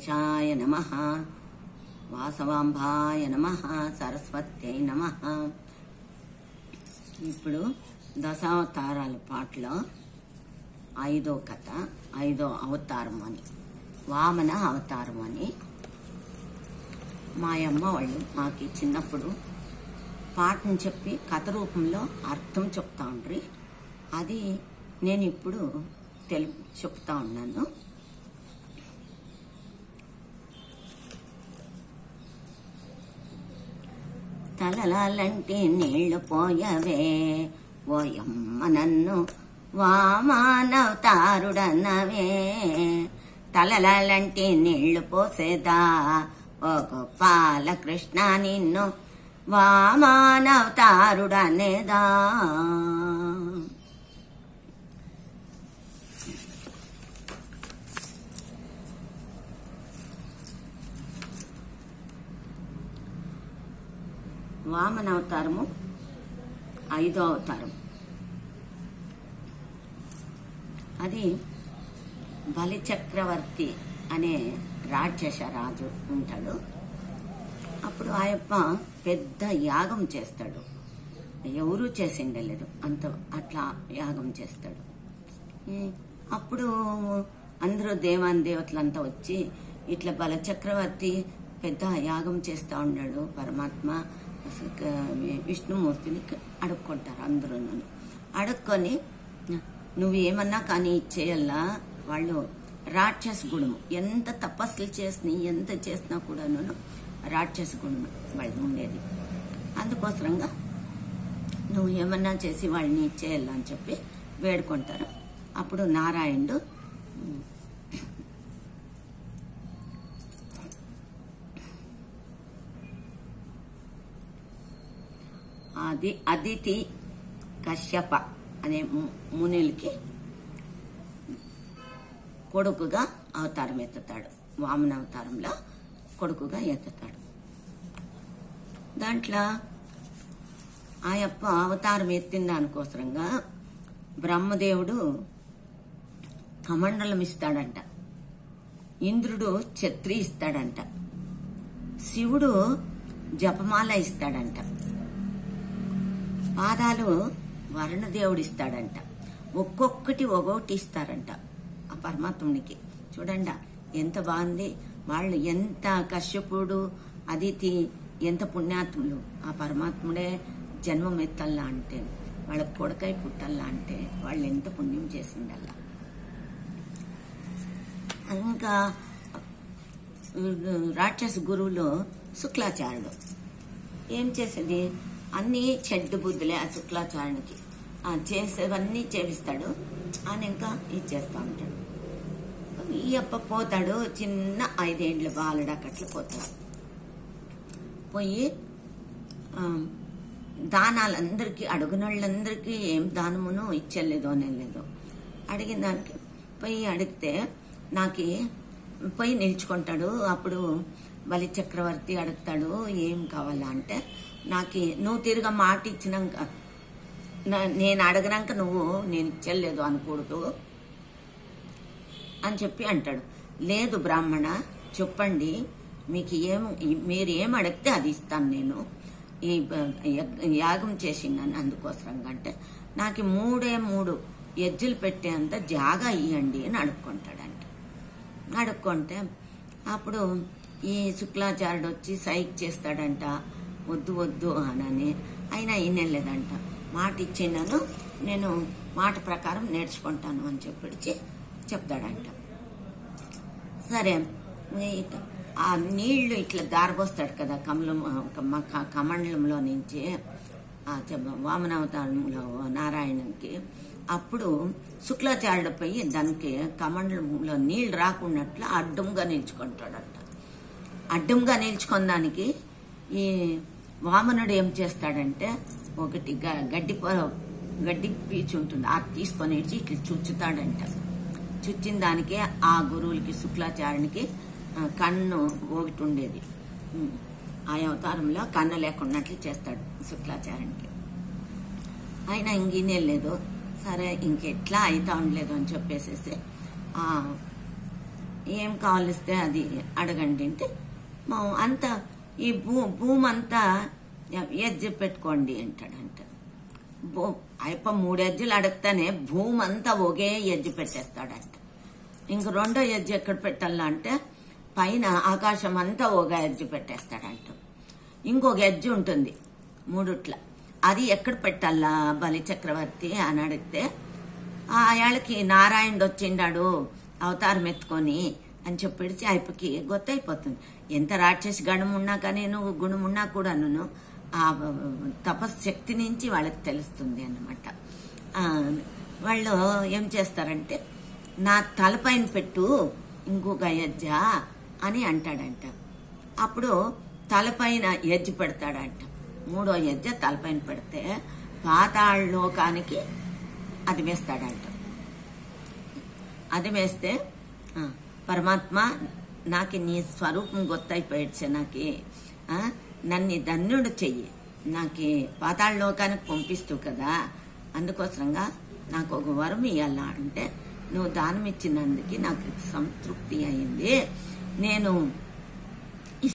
గణేశాయ నమః, వాసవాంబాయ నమః, సరస్వత్యై నమః. ఇప్పుడు దశావతారాల పాటలో 5వ కథ, 5వ అవతారం అని, వామన అవతారం అని మా అమ్మ వాళ్ళు మాకు చిన్నప్పుడు పాటను చెప్పి కథ రూపంలో అర్థం చెప్తా ఉండ్రి. అది నేను ఇప్పుడు చెప్తా ఉన్నాను. తలలాలంటే నీళ్లు పోయవే ఓయమ్మ నన్ను వామనవతారుడన్నవే, తలలాలంటే నీళ్లు పోసేదా ఓ గోపాల కృష్ణ నిన్ను వామనవతారుడనేదా. వామన అవతారము 5వ అవతారం. అది బలిచక్రవర్తి అనే రాక్షస రాజు ఉంటాడు. అప్పుడు ఆయప్ప పెద్ద యాగం చేస్తాడు. ఎవరూ చేసిండలేదు, అట్లా యాగం చేస్తాడు. అప్పుడు అందరూ దేవతలంతా వచ్చి ఇట్లా బలచక్రవర్తి పెద్ద యాగం చేస్తా ఉన్నాడు. పరమాత్మ విష్ణుమూర్తిని అడుక్కుంటారు. అందరూ అడుక్కొని నువ్వు ఏమన్నా కానీ ఇచ్చేయల్లా. వాళ్ళు రాక్షస గుణము, ఎంత తపస్సులు ఎంత చేసినా కూడా రాక్షస గుణము వాళ్ళు ఉండేది. అందుకోసరంగా నువ్వు ఏమన్నా చేసి వాళ్ళని ఇచ్చేయాలా అని చెప్పి వేడుకుంటారు. అప్పుడు నారాయణుడు అదితి కశ్యప అనే మునులకి కొడుకుగా అవతారం ఎత్తుతాడు. వామన అవతారంలో కొడుకుగా ఎత్తుతాడు. దాంట్లో ఆయప్ప అవతారం ఎత్తిన దానికోసరంగా బ్రహ్మదేవుడు కమండలం ఇస్తాడంట, ఇంద్రుడు ఛత్రి ఇస్తాడంట, శివుడు జపమాల ఇస్తాడంట, పాదాలు వరుణదేవుడు ఇస్తాడంట. ఒక్కొక్కటి ఇస్తారంట ఆ పరమాత్మునికి. చూడండి ఎంత బాగుంది. వాళ్ళు ఎంత కశ్యపుడు అదితి ఎంత పుణ్యాత్ములు. ఆ పరమాత్ముడే జన్మం ఎత్తల్లా అంటే, వాళ్ళ కొడకై పుట్టల్లా అంటే వాళ్ళు ఎంత పుణ్యం చేసిండల్లా. ఇంకా రాక్షస గురువులు శుక్లాచార్యుడు ఏం చేసేది, అన్ని చెడ్డు బుద్ధులే ఆ శుక్లాచార్యునికి. చేసేవన్నీ చేపిస్తాడు. ఆయన ఇంకా ఇచ్చేస్తా ఉంటాడు. ఈ అప్ప పోతాడు, చిన్న 5 ఏండ్ల బాలుడు అక్కట్లు పోతాడు. పోయి దానాలందరికీ అడుగునోళ్ళందరికీ ఏం దానమును ఇచ్చలేదు అనలేదు. అడిగిన దానికి పోయి అడిగితే నాకు పోయి నిల్చుకుంటాడు. అప్పుడు బలి చక్రవర్తి అడుగుతాడు ఏం కావాలా అంటే, నాకు నువ్వు తిరిగా మాట ఇచ్చినాక నేను అడగనాక నేను ఇచ్చలేదు అనకూడదు అని చెప్పి అంటాడు. లేదు బ్రాహ్మణ, చెప్పండి మీరు ఏం అడిగితే అది ఇస్తాను. నేను ఈ యాగం చేసినాను అందుకోసరంగా అంటే, నాకు 3 ఎజ్జులు పెట్టేంత జాగా ఇవ్వండి అని అడుక్కుంటాడంట. అడుక్కుంటే అప్పుడు ఈ శుక్లాచార్యుడు వచ్చి సైక్ చేస్తాడంట, వద్దు వద్దు అని. అయినా ఈయనలేదంట. మాట ఇచ్చినాను, నేను మాట ప్రకారం నేర్చుకుంటాను అని చెప్పి చెప్తాడంట. సరే ఆ నీళ్లు ఇట్లా దారపోస్తాడు కదా కమండలంలో నుంచి వామనావతారంలో నారాయణునికి. అప్పుడు శుక్లాచార్యుడు పోయి దానికి కమండలంలో నీళ్లు రాకున్నట్లు అడ్డంగా నిల్చుకుంటాడంట. అడ్డంగా నిల్చుకున్నానికి ఈ వామనుడు ఏం చేస్తాడంటే, ఒకటి గడ్డి పీచు ఉంటుంది, అది తీసుకొని ఇట్లా చుచ్చుతాడంట. చుచ్చిన దానికి ఆ గురువులకి శుక్లాచార్యునికి కన్ను ఒకటి ఉండేది. ఆ అవతారంలో కన్ను లేకున్నట్లు చేస్తాడు శుక్లాచార్యునికి. ఆయన ఇంకేనే లేదు. సరే ఇంకెట్లా అవుతా ఉండలేదు అని చెప్పేసేసి ఏం కావలిస్తే అది అడగండి అంటే అంత ఈ భూమి అంతా ఎజ్జ పెట్టుకోండి అంటాడంట. అయిపో 3 ఎజ్జులు అడగతానే భూమి అంతా ఒకే ఎజ్జు పెట్టేస్తాడంట. ఇంక రెండో ఎజ్జు ఎక్కడ పెట్టాలా అంటే పైన ఆకాశం అంతా ఒక ఎజ్జు పెట్టేస్తాడంట. ఇంకొక ఎజ్జు ఉంటుంది 3 అది ఎక్కడ పెట్టాలా బలి చక్రవర్తి అని అడిగితే ఆయాళ్ళకి నారాయణుడు వచ్చిండాడు అవతారం ఎత్తుకొని అని చెప్పేసి ఆయనకి గొత్తైపోతుంది. ఎంత రాక్షసి గణమున్నా కానీ నువ్వు గుణమున్నా కూడాను ఆ తపశక్తి నుంచి వాళ్ళకి తెలుస్తుంది అన్నమాట. వాళ్ళు ఏం చేస్తారంటే నా తలపైన పెట్టు ఇంకొక ఎజ్జ అని అంటాడంట. అప్పుడు తలపైన ఎజ్జు పెడతాడంట. 3వ ఎజ్జ తలపైన పెడితే పాతాళ లోకానికి అది వేస్తాడంట. అది వేస్తే పరమాత్మ నాకు నీ స్వరూపం గొత్తైపోయాడు, నాకు నన్ను ధన్యుడు చెయ్యి, నాకు పాతాళ లోకానికి పంపిస్తూ కదా, అందుకోసంగా నాకు ఒక వరం ఇవ్వాలా అంటే నువ్వు దానం ఇచ్చినందుకు నాకు సంతృప్తి అయింది, నేను